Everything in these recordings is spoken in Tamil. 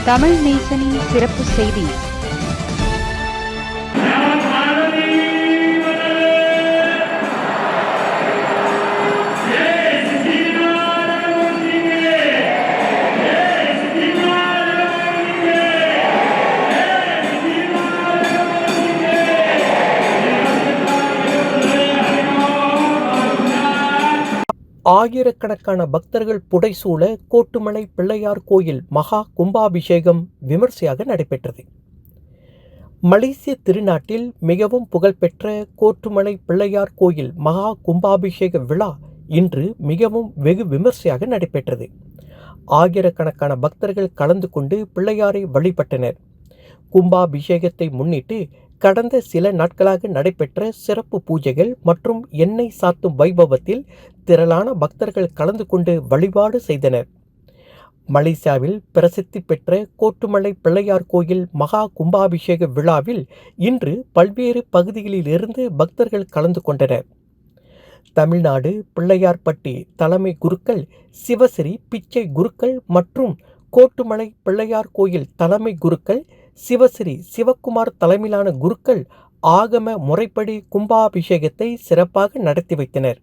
தமிழ் நேசனின் சிறப்பு செய்தி. ஆயிரக்கணக்கான பக்தர்கள் புடைசூழ கோட்டுமலை பிள்ளையார் கோயில் மகா கும்பாபிஷேகம் விமர்சையாக நடைபெற்றது. மலேசிய திருநாட்டில் மிகவும் புகழ்பெற்ற கோட்டுமலை பிள்ளையார் கோயில் மகா கும்பாபிஷேக விழா இன்று மிகவும் வெகு விமர்சையாக நடைபெற்றது. ஆயிரக்கணக்கான பக்தர்கள் கலந்து கொண்டு பிள்ளையாரை வழிபட்டனர். கும்பாபிஷேகத்தை முன்னிட்டு கடந்த சில நாட்களாக நடைபெற்ற சிறப்பு பூஜைகள் மற்றும் எண்ணெய் சாத்தும் வைபவத்தில் திரளான பக்தர்கள் கலந்து கொண்டு வழிபாடு செய்தனர். மலேசியாவில் பிரசித்தி பெற்ற கோட்டுமலை பிள்ளையார் கோயில் மகா கும்பாபிஷேக விழாவில் இன்று பல்வேறு பகுதிகளிலிருந்து பக்தர்கள் கலந்து கொண்டனர். தமிழ்நாடு பிள்ளையார்பட்டி தலைமை குருக்கள் சிவஸ்ரீ பிச்சை குருக்கள் மற்றும் கோட்டுமலை பிள்ளையார் கோயில் தலைமை குருக்கள் சிவஸ்ரீ சிவக்குமார் தலைமையிலான குருக்கள் ஆகம முறைப்படி கும்பாபிஷேகத்தை சிறப்பாக நடத்தி வைத்தனர்.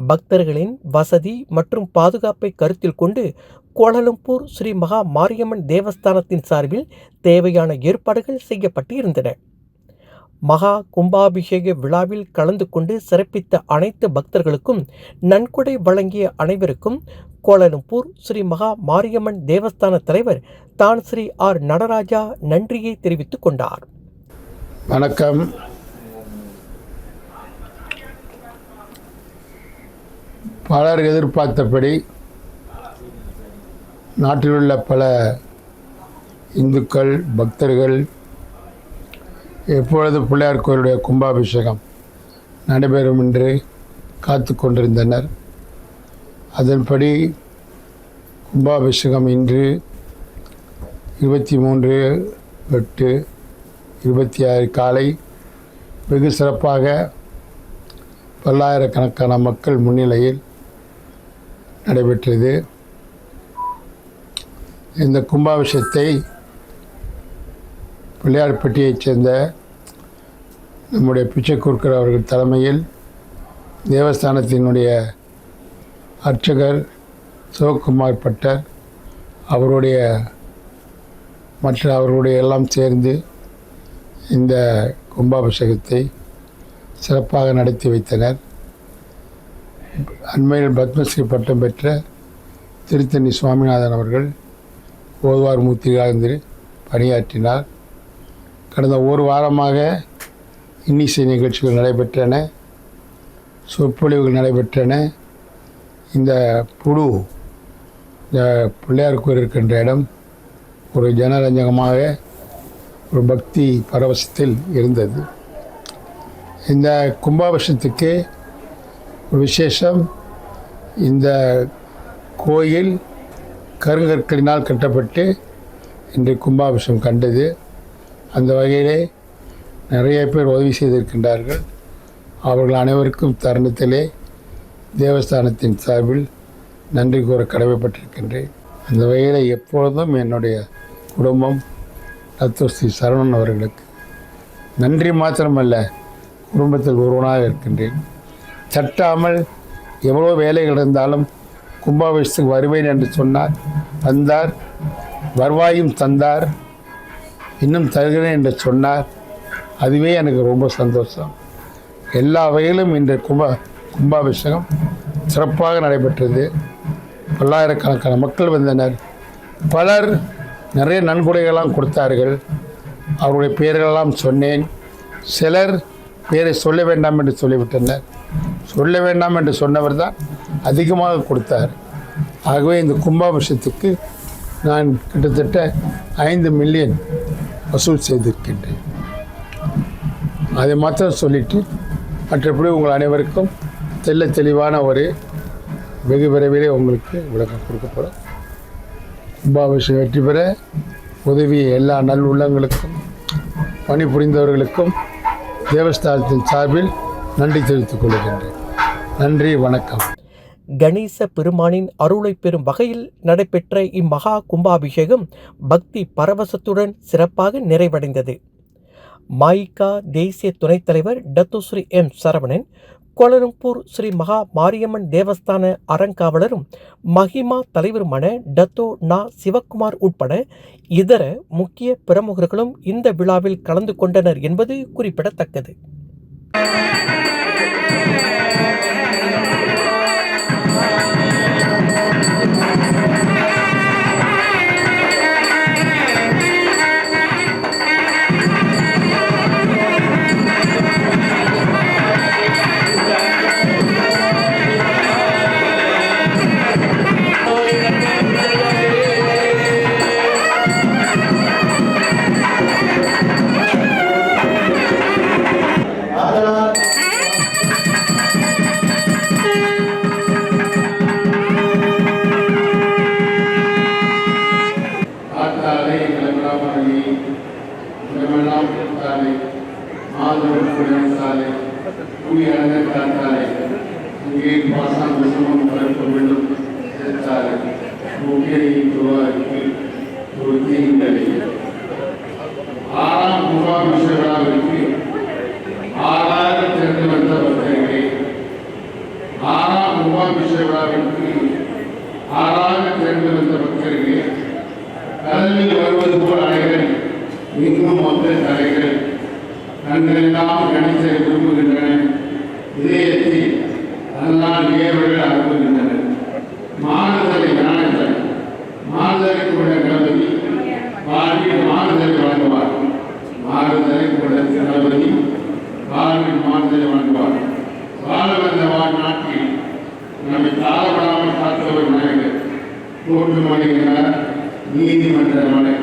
பக்தர்களின் வசதி மற்றும் பாதுகாப்பை கருத்தில் கொண்டு கோலாலம்பூர் ஸ்ரீ மகா மாரியம்மன் தேவஸ்தானத்தின் சார்பில் தேவையான ஏற்பாடுகள் செய்யப்பட்டு இருந்தன. மகா கும்பாபிஷேக விழாவில் கலந்து கொண்டு சிறப்பித்த அனைத்து பக்தர்களுக்கும் நன்கொடை வழங்கிய அனைவருக்கும் கோலாலம்பூர் ஸ்ரீ மகா மாரியம்மன் தேவஸ்தான தலைவர் தான் ஸ்ரீ ஆர் நடராஜா நன்றியை தெரிவித்துக் கொண்டார். வணக்கம். பலர் எதிர்பார்த்தபடி நாட்டில் உள்ள பல இந்துக்கள் பக்தர்கள் எப்பொழுது பிள்ளையார் கோயிலுடைய கும்பாபிஷேகம் நடைபெறும் என்று காத்து கொண்டிருந்தனர். அதன்படி கும்பாபிஷேகம் இன்று 23/8/26 காலை வெகு சிறப்பாக பல்லாயிரக்கணக்கான மக்கள் முன்னிலையில் நடைபெற்றது. இந்த கும்பாபிஷேகத்தை பிள்ளையார்பட்டியைச் சேர்ந்த நம்முடைய பிச்சை குருக்கள் அவர்கள் தலைமையில் தேவஸ்தானத்தினுடைய அர்ச்சகர் சிவக்குமார் பட்டர் அவர்களுடைய எல்லாம் சேர்ந்து இந்த கும்பாபிஷேகத்தை சிறப்பாக நடத்தி வைத்தனர். அண்மையில் பத்மஸ்ரீ பட்டம் பெற்ற திருத்தணி சுவாமிநாதன் அவர்கள் ஓதுவார் மூர்த்தியாக பணியாற்றினார். கடந்த ஒரு வாரமாக இன்னிசை நிகழ்ச்சிகள் நடைபெற்றன, சொற்பொழிவுகள் நடைபெற்றன. இந்த பிள்ளையார் கோயில் இருக்கின்ற இடம் ஒரு ஜனரஞ்சகமாக ஒரு பக்தி பரவசத்தில் இருந்தது. இந்த கும்பாபிஷேகத்துக்கு ஒரு விசேஷம். இந்த கோயில் கருங்கற்களினால் கட்டப்பட்டு இன்று கும்பாபிஷேகம் கண்டது. அந்த வகையிலே நிறைய பேர் உதவி செய்திருக்கின்றார்கள். அவர்கள் அனைவருக்கும் தருணத்திலே தேவஸ்தானத்தின் சார்பில் நன்றி கூற கடமைப்பட்டிருக்கின்றேன். அந்த வகையில் எப்பொழுதும் என்னுடைய குடும்பம் ரத்தோஸ்ரீ சரவணன் அவர்களுக்கு நன்றி மாத்திரமல்ல, குடும்பத்தில் ஒருவனாக இருக்கின்றேன். தட்டாமல் எவ்வளோ வேலைகள் இருந்தாலும் கும்பாபிஷேகத்துக்கு வருவேன் என்று சொன்னார், வந்தார், வருவாயும் தந்தார், இன்னும் தருகிறேன் என்று சொன்னார். அதுவே எனக்கு ரொம்ப சந்தோஷம். எல்லா வகையிலும் இந்த கும்பாபிஷேகம் சிறப்பாக நடைபெற்றது. பல்லாயிரக்கணக்கான மக்கள் வந்தனர். பலர் நிறைய நன்கொடைகள்லாம் கொடுத்தார்கள். அவருடைய பெயர்களெல்லாம் சொன்னேன். சிலர் பேரை சொல்ல வேண்டாம் என்று சொல்லிவிட்டனர். சொல்ல வேண்டாம் என்று சொன்னவர் தான் அதிகமாக கொடுத்தார். ஆகவே இந்த கும்பாபிஷேகத்துக்கு நான் கிட்டத்தட்ட 5 மில்லியன் வசூல் செய்திருக்கின்றேன். அதை மாத்திரம் சொல்லிட்டு மற்றபடி உங்கள் அனைவருக்கும் தெளிவான ஒரு வெகு விரைவிலே உங்களுக்கு விளக்கம் கொடுக்கப்படும். கும்பாபிஷேகம் வெற்றி பெற உதவிய எல்லா நல்லுள்ளங்களுக்கும் பணிபுரிந்தவர்களுக்கும் தேவஸ்தானத்தின் சார்பில் நன்றி தெரிவித்துக் கொள்கின்றேன். நன்றி, வணக்கம். கணேச பெருமானின் அருளை பெறும் வகையில் நடைபெற்ற இம்மகா கும்பாபிஷேகம் பக்தி பரவசத்துடன் சிறப்பாக நிறைவடைந்தது. மாயிகா தேசிய துணைத் தலைவர் Datuk Seri M Saravanan, Kuala Lumpur Sri Maha Mariamman தேவஸ்தான அறங்காவலரும் மஹிமா தலைவருமான டத்தோ நா சிவக்குமார் உட்பட இதர முக்கிய பிரமுகர்களும் இந்த விழாவில் கலந்து கொண்டனர் என்பது குறிப்பிடத்தக்கது. ஆறாம் கும்பாபிஷேக விழாவிற்கு 6000 திரண்டு வந்த பக்தர்களே, ஆறாம் கும்பாபிஷேக விழாவிற்கு 6000 திரண்டு வந்த பக்தர்களே, கடலில் வருவது போல் அலைகள், இன்னும் மொத்த தலைகள், கண்களெல்லாம் கணிச விரும்புகின்றன, இதயத்தில் அதனால் ஏவர்கள் அனுப்புகின்றன. மாறுதலை ஞானத்தலை மாறுதலை கூட கணபதி வாழ்வில் மாறுதலை வழங்குவார். மாறுதலை கூட கணபதி வாழ்வில் மாறுதலை வழங்குவார். வாழ வந்த நாட்டில் நம்மை தாழப்படாமல் காத்தவர் நாயகர் கோர்ட்டு மணிகிறார் நீதிமன்ற மலை.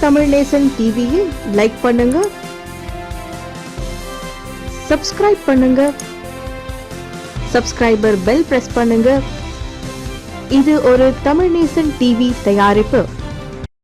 தமிழ் நேசன் டிவியில் லைக் பண்ணுங்க, சப்ஸ்கிரைப் பண்ணுங்க, சப்ஸ்கிரைபர் பெல் பிரஸ் பண்ணுங்க. இது ஒரு தமிழ் நேசன் டிவி தயாரிப்பு.